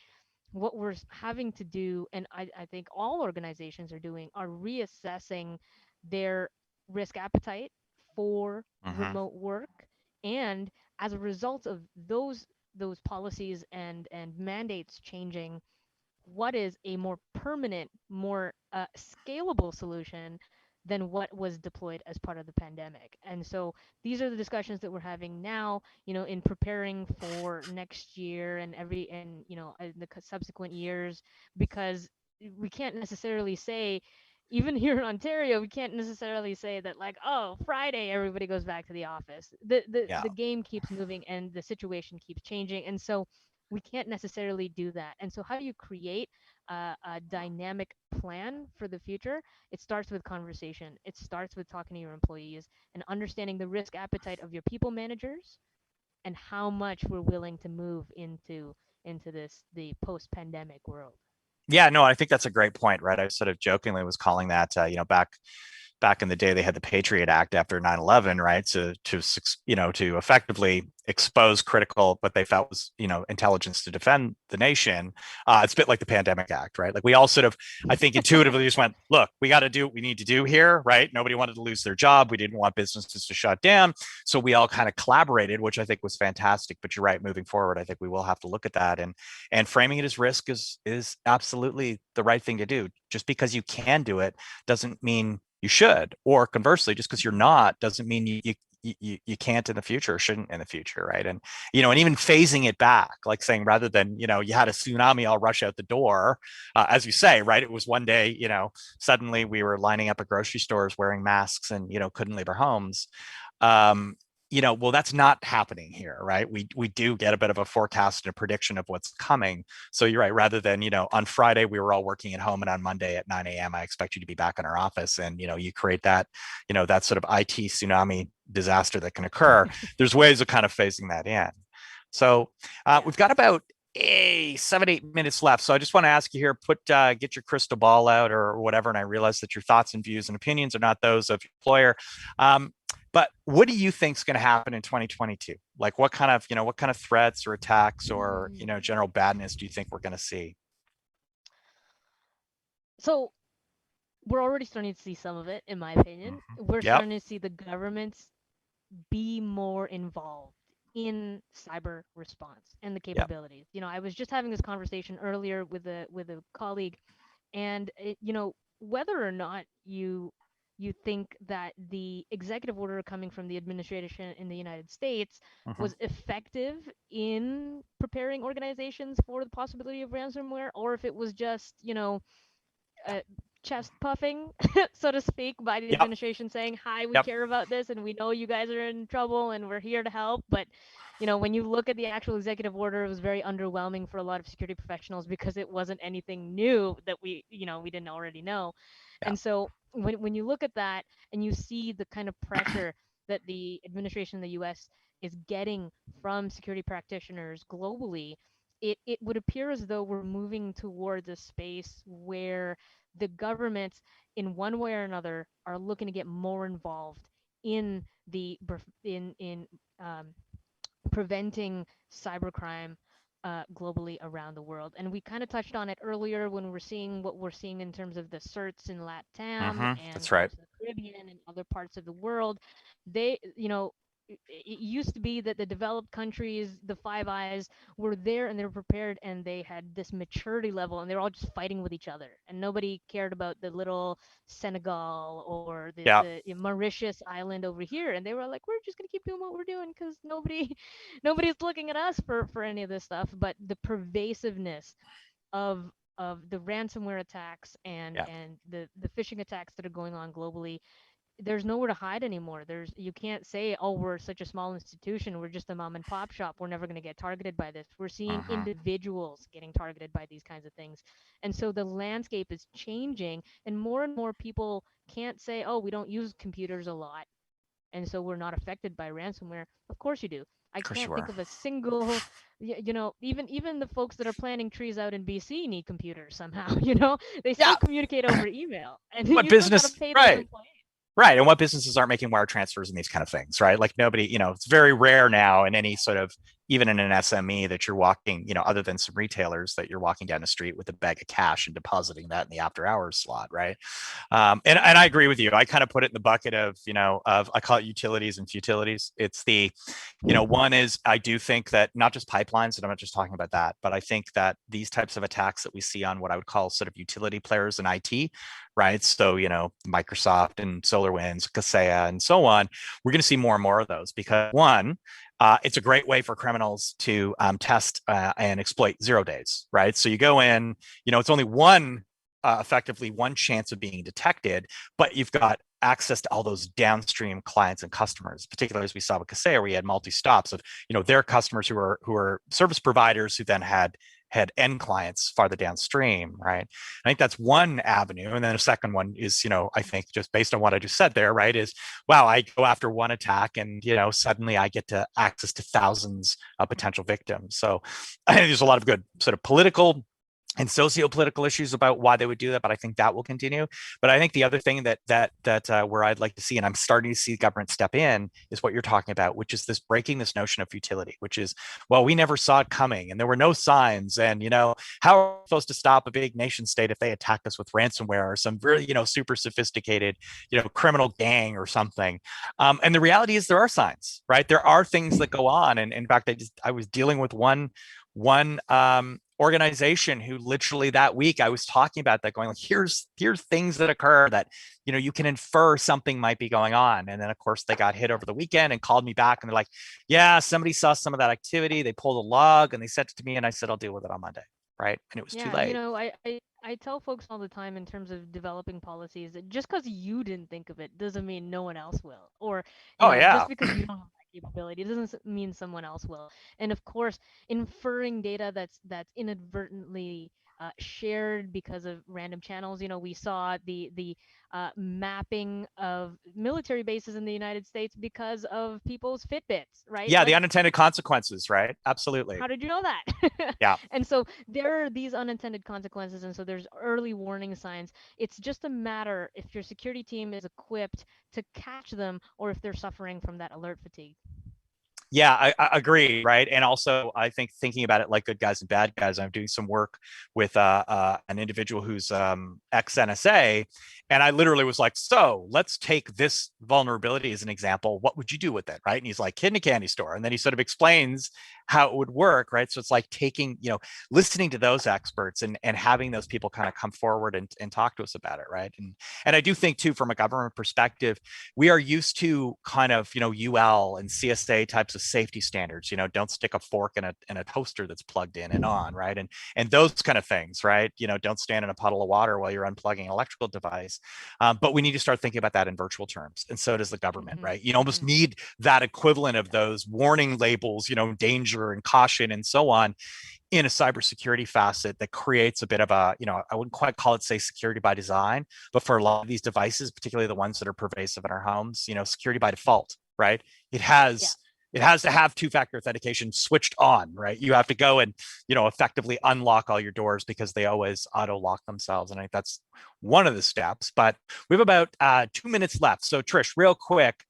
what we're having to do, and I think all organizations are doing, are reassessing their risk appetite for Hmm. remote work. And as a result of those policies and mandates changing, what is a more permanent, more scalable solution than what was deployed as part of the pandemic. And so these are the discussions that we're having now, you know, in preparing for next year and you know, in the subsequent years, because we can't necessarily say, even here in Ontario, we can't necessarily say that, like, oh, Friday everybody goes back to the office. The Yeah. game keeps moving and the situation keeps changing, and so we can't necessarily do that. And so, how do you create a dynamic plan for the future? It starts with conversation. It starts with talking to your employees and understanding the risk appetite of your people managers and how much we're willing to move into this the post-pandemic world. Yeah, no, I think that's a great point, right? I sort of jokingly was calling that, back in the day, they had the Patriot Act after 9/11, right? To effectively expose critical what they felt was, intelligence to defend the nation. It's a bit like the Pandemic Act, right? Like we all sort of, I think, intuitively just went, look, we got to do what we need to do here, right? Nobody wanted to lose their job. We didn't want businesses to shut down. So we all kind of collaborated, which I think was fantastic. But you're right, moving forward, I think we will have to look at that, and framing it as risk is absolutely the right thing to do. Just because you can do it doesn't mean you should, or conversely, just because you're not doesn't mean you can't in the future, or shouldn't in the future, right? And even phasing it back, like saying, rather than, you had a tsunami, I'll rush out the door, as you say, right? It was one day, suddenly we were lining up at grocery stores wearing masks and couldn't leave our homes. um well, that's not happening here, right? We do get a bit of a forecast and a prediction of what's coming. So you're right. Rather than, on Friday we were all working at home, and on Monday at 9 a.m. I expect you to be back in our office, and you create that sort of IT tsunami disaster that can occur. There's ways of kind of phasing that in. So Yeah. we've got about 7, 8 minutes left. So I just want to ask you here, get your crystal ball out or whatever. And I realize that your thoughts and views and opinions are not those of your employer. Um, but what do you think is going to happen in 2022? Like what kind of threats or attacks or, Mm. general badness do you think we're going to see? So we're already starting to see some of it, in my opinion. Mm-hmm. We're Yep. starting to see the governments be more involved in cyber response and the Yep. capabilities. You know, I was just having this conversation earlier with a colleague, and you know, whether or not you think that the executive order coming from the administration in the United States Mm-hmm. was effective in preparing organizations for the possibility of ransomware, or if it was just, you know, uh, chest puffing, so to speak, by the Yep. administration saying, "Hi, we Yep. care about this, and we know you guys are in trouble, and we're here to help." But you know, when you look at the actual executive order, it was very underwhelming for a lot of security professionals because it wasn't anything new that we didn't already know. Yeah. And so when you look at that and you see the kind of pressure that the administration in the U.S. is getting from security practitioners globally, it would appear as though we're moving towards a space where the governments, in one way or another, are looking to get more involved in the in preventing cybercrime globally around the world. And we kind of touched on it earlier when we're seeing what we're seeing in terms of the certs in LATAM Mm-hmm. and That's right. parts of the Caribbean and other parts of the world. They, you know, it used to be that the developed countries, the Five Eyes, were there and they were prepared and they had this maturity level and they were all just fighting with each other. And nobody cared about the little Senegal or Yeah. the Mauritius island over here. And they were like, we're just going to keep doing what we're doing because nobody's looking at us for any of this stuff. But the pervasiveness of of the ransomware attacks Yeah, and the phishing attacks that are going on globally, there's nowhere to hide anymore. You can't say, oh, we're such a small institution, we're just a mom and pop shop, we're never going to get targeted by this. We're seeing hmm individuals getting targeted by these kinds of things. And so the landscape is changing, and more people can't say, oh, we don't use computers a lot, and so we're not affected by ransomware. Of course you do. I of course can't you think are. of a single, even the folks that are planting trees out in BC need computers somehow. They Yeah, still communicate over email, and what you still got to business? pay those Right. employees. Right. And what businesses aren't making wire transfers and these kind of things, right? Like nobody, it's very rare now in any sort of, even in an SME that you're walking, other than some retailers that you're walking down the street with a bag of cash and depositing that in the after hours slot, right? And I agree with you. I kind of put it in the bucket of, I call it utilities and futilities. It's the, one is I do think that not just pipelines, and I'm not just talking about that, but I think that these types of attacks that we see on what I would call sort of utility players in IT, right? So, Microsoft and SolarWinds, Kaseya, and so on, we're going to see more and more of those because one, it's a great way for criminals to test and exploit 0 days, right? So you go in, it's only effectively one chance of being detected, but you've got access to all those downstream clients and customers, particularly as we saw with Kaseya, where you had multi-stops of, their customers who are service providers who then had end clients farther downstream, right? I think that's one avenue. And then a second one is, I think just based on what I just said there, right, is, wow, I go after one attack and, suddenly I get to access to thousands of potential victims. So I think there's a lot of good sort of political and socio-political issues about why they would do that, but I think that will continue. But I think the other thing that where I'd like to see, and I'm starting to see government step in, is what you're talking about, which is this breaking this notion of futility, which is, well, we never saw it coming, and there were no signs, and how are we supposed to stop a big nation state if they attack us with ransomware or some really super sophisticated criminal gang or something? And the reality is there are signs, right? There are things that go on, and in fact, I was dealing with one organization who literally that week I was talking about that, going like, here's things that occur that you can infer something might be going on. And then of course they got hit over the weekend and called me back and they're like, yeah, somebody saw some of that activity, they pulled a log and they sent it to me and I said I'll deal with it on Monday, right? And it was too Yeah, late. I tell folks all the time in terms of developing policies that just because you didn't think of it doesn't mean no one else will. Or, Oh just yeah. because you don't have that capability doesn't mean someone else will. And of course, inferring data that's inadvertently shared because of random channels. We saw the mapping of military bases in the United States because of people's Fitbits, right? Yeah, the Like, unintended consequences, right? Absolutely. how did you know that? Yeah. And so there are these unintended consequences, and so there's early warning signs. It's just a matter if your security team is equipped to catch them or if they're suffering from that alert fatigue. Yeah, I agree, right? And also, I think thinking about it like good guys and bad guys, I'm doing some work with an individual who's ex NSA, and I literally was like, "So let's take this vulnerability as an example. What would you do with it?" Right? And he's like, "Kid in a candy store," and then he sort of explains how it would work, right? So it's like taking, listening to those experts and having those people kind of come forward and talk to us about it, right? And I do think too, from a government perspective, we are used to kind of UL and CSA types of safety standards. Don't stick a fork in a toaster that's plugged in and on, right? And those kind of things, right? Don't stand in a puddle of water while you're unplugging an electrical device. But we need to start thinking about that in virtual terms, and so does the government, Hmm. right? You almost Hmm. need that equivalent of those warning labels, danger and caution and so on, in a cybersecurity facet that creates a bit of a, I wouldn't quite call it, say, security by design, but for a lot of these devices, particularly the ones that are pervasive in our homes, security by default, right? It Yeah. has it has to have two-factor authentication switched on, right? You have to go and, effectively unlock all your doors because they always auto lock themselves. And I think that's one of the steps. But we have about 2 minutes left. So Trish, real quick,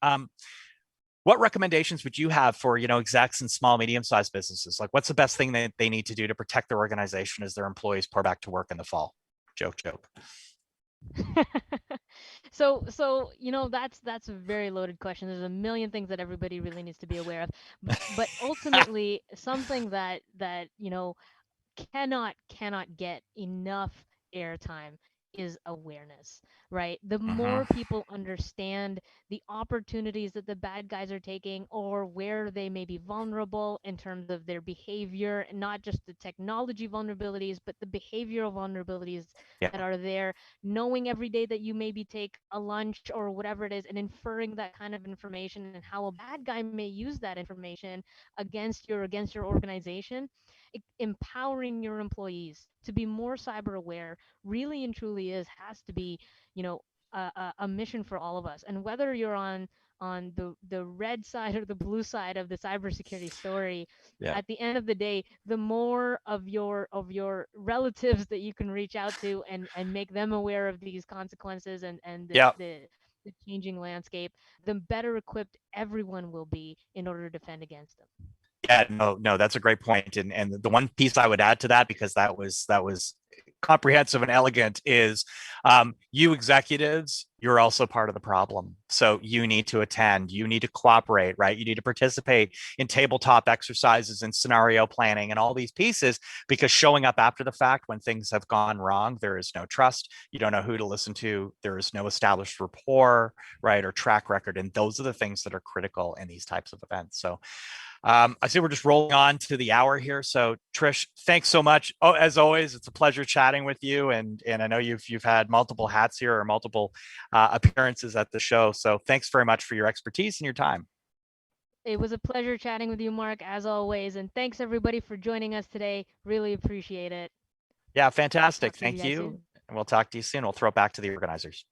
what recommendations would you have for execs and small medium-sized businesses? Like, what's the best thing that they need to do to protect their organization as their employees pour back to work in the fall? Joke. So that's a very loaded question. There's a million things that everybody really needs to be aware of. But ultimately, something that cannot get enough airtime is awareness, right? The Hmm. more people understand the opportunities that the bad guys are taking, or where they may be vulnerable in terms of their behavior, not just the technology vulnerabilities, but the behavioral vulnerabilities Yeah. that are there, knowing every day that you maybe take a lunch or whatever it is, and inferring that kind of information and how a bad guy may use that information against your organization, empowering your employees to be more cyber aware really and truly has to be, you know, a mission for all of us. And whether you're on the red side or the blue side of the cybersecurity story, Yeah. at the end of the day, the more of your relatives that you can reach out to and make them aware of these consequences and Yeah. the changing landscape, the better equipped everyone will be in order to defend against them. Yeah, no, that's a great point. And the one piece I would add to that, because that was comprehensive and elegant, is you executives, you're also part of the problem. So you need to attend, you need to cooperate, right? You need to participate in tabletop exercises and scenario planning and all these pieces, because showing up after the fact when things have gone wrong, there is no trust. You don't know who to listen to. There is no established rapport, right, or track record. And those are the things that are critical in these types of events. So I see we're just rolling on to the hour here. So Trish, thanks so much. Oh, as always, it's a pleasure chatting with you. And I know you've had multiple hats here or multiple appearances at the show. So thanks very much for your expertise and your time. It was a pleasure chatting with you, Mark, as always, and thanks everybody for joining us today. Really appreciate it. Yeah, fantastic. Talk to you Thank guys you. soon. And we'll talk to you soon. We'll throw it back to the organizers.